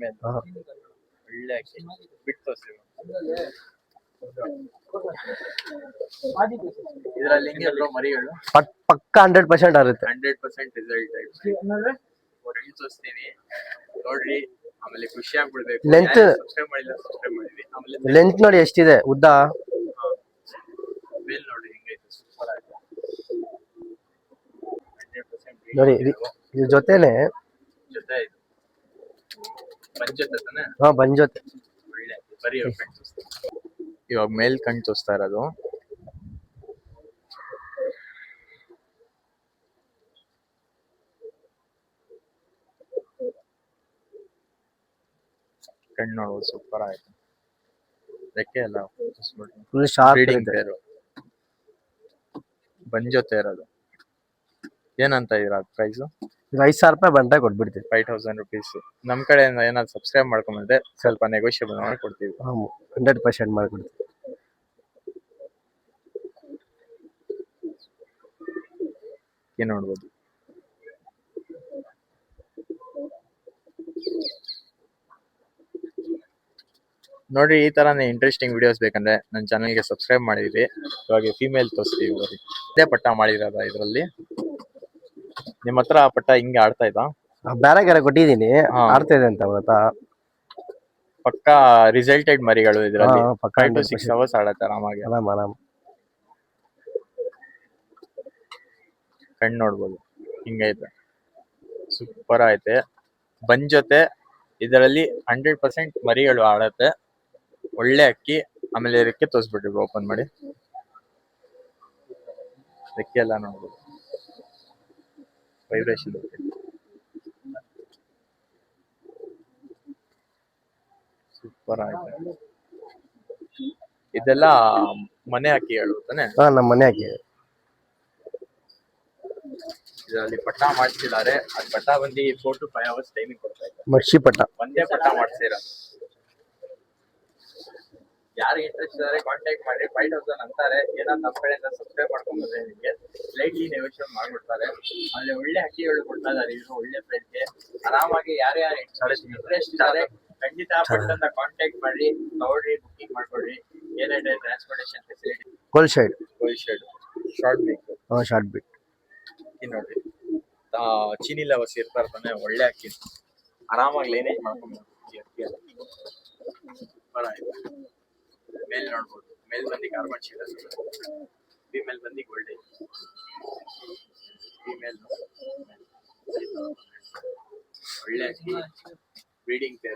ಮೇಲೆ ಹಾ. ಒಳ್ಳೆ ಅಕ್ಕಿ ಬಿಟ್ಟು ತೋರಿಸಿ. ಇದರಲ್ಲಿ ಹೆಂಗೆ ಬ್ರೋ ಮರಿಗಳು? ಪಕ್ಕ 100% ಆಗುತ್ತೆ. 100% ರಿಸಲ್ಟ್ ತೋರಿಸ್ತೀನಿ ನೋಡ್ರಿ. ಆಮೇಲೆ ಖುಷಿ ಆಗ್ಬಿಡ್ಬೇಕು. ಲೆಂತ್ ಸಬ್ಸ್ಕ್ರೈಬ್ ಮಾಡಿಲ್ಲ, ಸಬ್ಸ್ಕ್ರೈಬ್ ಮಾಡಿದ್ವಿ. ಆಮೇಲೆ ಲೆಂತ್ ನೋಡಿ ಎಷ್ಟಿದೆ ಉದ್ದ. ಮೇಲ್ ನೋಡಿ ಹೆಂಗೈತೆ, ಸೂಪರ್ ಆಗಿದೆ. 100% ನೋಡಿ ಇದ್ರ ಜೊತೆನೆ ಜೊತೆ ಇದು ಬಂದ್ ಜೊತೆ ತಾನೆ? ಹಾ, ಬಂದ್ ಜೊತೆ. ಒಳ್ಳೆ ಬರೀ ಇವಾಗ ಮೇಲ್ ಕಣ್ ತೋರಿಸ್ತಾ ಇರೋದು. ಕಣ್ಣು ನೋಡ್ಬೋದು, ಸೂಪರ್ ಆಯ್ತು. ರೆಕ್ಕೆ ಎಲ್ಲ ಫುಲ್ ಶಾರ್ಪ್ ಬ್ರೀಡಿಂಗ್ ಇರುತ್ತೆ. ಪೇರು ಬಂದ್ ಜೊತೆ ಇರೋದು. ಏನಂತ ಇದೀರಾ ಪ್ರೈಸ್? 5,000 ರೂಪಾಯಿ ಬಂಡೆ ಕೊಟ್ಬಿಡ್ತೀವಿ. 5,000 rupees. ನಮ್ ಕಡೆಯಿಂದ ಏನಾದ್ರು ಸಬ್ಸ್ಕ್ರೈಬ್ ಮಾಡ್ಕೊಂಡ್ರೆ ಸ್ವಲ್ಪ ನೆಗೋಷಿಯಬಲ್ ಮಾಡಿ ಕೊಡ್ತೀವಿ. 100% ಮಾಡ್ಕೊಡ್ತೀವಿ. ಏನ್ ನೋಡ್ಬೋದು. ನೋಡ್ರಿ, ಈ ತರಾನೇ ಇಂಟ್ರೆಸ್ಟಿಂಗ್ ವಿಡಿಯೋಸ್ ಬೇಕಂದ್ರೆ ನನ್ನ ಚಾನಲ್ಗೆ ಸಬ್ಸ್ಕ್ರೈಬ್ ಮಾಡಿದ್ರಿ. ಇವಾಗ ಫಿಮೇಲ್ ತೋರಿಸ್ತೀವಿ. ಇದೇ ಪಟ್ಟ ಮಾಡಿರೋದ ಇದರಲ್ಲಿ? ನಿಮ್ಮ ಹತ್ರ ಪಟ್ಟ ಹಿಂಗೆ ಆಡ್ತಾ ಇದ್ದ? ಬೇರೆ ಕೊಟ್ಟಿದ್ದೀನಿ, ಆಡ್ತಾ ಇದೆ ಅಂತ ಗೊತ್ತಾ. ಪಕ್ಕ ರಿಸಲ್ಟೆಡ್ ಮರಿಗಳು ಇದರಲ್ಲಿ. 5 to 6 hours ಆಡತ್ತೆ ಆರಾಮಾಗಿ. ಕಣ್ಣು ನೋಡ್ಬೋದು ಹಿಂಗೈತೆ, ಸೂಪರ್ ಐತೆ. ಬಂದ್ ಜೊತೆ ಇದರಲ್ಲಿ 100% ಮರಿಗಳು ಆಡತ್ತೆ. ಒಳ್ಳೆ ಅಕ್ಕಿ. ಆಮೇಲೆ ರೆಕ್ಕೆ ತೋರಿಸ್ಬಿಟ್ರಿ ಓಪನ್ ಮಾಡಿ. ರೆಕ್ಕೆ ಎಲ್ಲ ನೋಡ್ಬೋದು, ವೈಬ್ರೇಷನ್ ಸೂಪರ್ ಆಯ್ತು. ಇದೆಲ್ಲ ಮನೆ ಅಕ್ಕಿಗಳು ತಾನೆ? ನಮ್ಮ ಮನೆ ಅಕ್ಕಿ. ಇದರಲ್ಲಿ ಪಟ್ಟ ಮಾಡಿಸಿದ್ದಾರೆ. ಅದು ಪಟ್ಟ ಬಂದು 4 to 5 hours ಟೈಮಿಂಗ್ ಕೊಡ್ತಾ ಇದ್ದಾರೆ. ಮಡ್ಸಿ ಪಟ್ಟ ಒಂದೇ ಪಟ್ಟ ಮಾಡಿಸಿರೋದು. ಯಾರು ಇಂಟ್ರೆಸ್ಟ್ ಇದ್ದಾರೆ ಕಾಂಟ್ಯಾಕ್ಟ್ ಮಾಡಿ. 5,000 ಅಂತಾರೆ. ಏನಾದ್ರು ನಮ್ಮ ಕಡೆಯಿಂದ ಸಬ್ಸ್ಕ್ರೈಬ್ ಮಾಡ್ಕೊಂಡ್ರೆ ನಿಮಗೆ ಸ್ಲೈಟ್ಲಿ ನೆಗೋಷಿಯೇಟ್ ಮಾಡ್ಬಿಡ್ತಾರೆ. ಆಮೇಲೆ ಒಳ್ಳೆ ಅಕ್ಕಿಗಳು ಕೊಡ್ತಾ ಇದ್ದಾರೆ. ಇದು ಒಳ್ಳೆ ಪ್ರೈಸ್ಗೆ ಆರಾಮಾಗಿ ಯಾರ್ಯಾರು ಇಂಟ್ರೆಸ್ಟ್ ಇದ್ದಾರೆ ಖಂಡಿತ ಪಟ್ಟಂತ ಕಾಂಟ್ಯಾಕ್ಟ್ ಮಾಡಿ, ತಗೊಳ್ಳಿ, ಬುಕಿಂಗ್ ಮಾಡ್ಕೊಳ್ಳಿ. ಏನಿದೆ ಟ್ರಾನ್ಸ್ಪೋರ್ಟೇಷನ್ ಫೆಸಿಲಿಟಿ. ಕೋಲ್ ಶೈಡ್ ಶಾರ್ಟ್ ಬೇಕು. ಶಾರ್ಟ್ ಬಿಟ್ ನೋಡಿ, ಚೀನಿ ಲವರ್ಸ್ ಇರ್ತಾರೆ ತಾನೆ, ಒಳ್ಳೆ ಅಕ್ಕಿ. ಆರಾಮಾಗಿ ಲೈನೇಜ್ ಮಾಡ್ಕೊಂಡು ಸೂಪರ್ ಆಯ್ತು. ಮೇಲ್ ನೋಡ್ಬೋದು, ಮೇಲ್ ಬಂದು ಕಾರ್ಬನ್ ಶೀಟ್, ಫಿಮೇಲ್ ಬಂದು ಗೋಲ್ಡ್. ಫಿಮೇಲ್ ಒಳ್ಳೆ ಅಕ್ಕಿ, ಬ್ರೀಡಿಂಗ್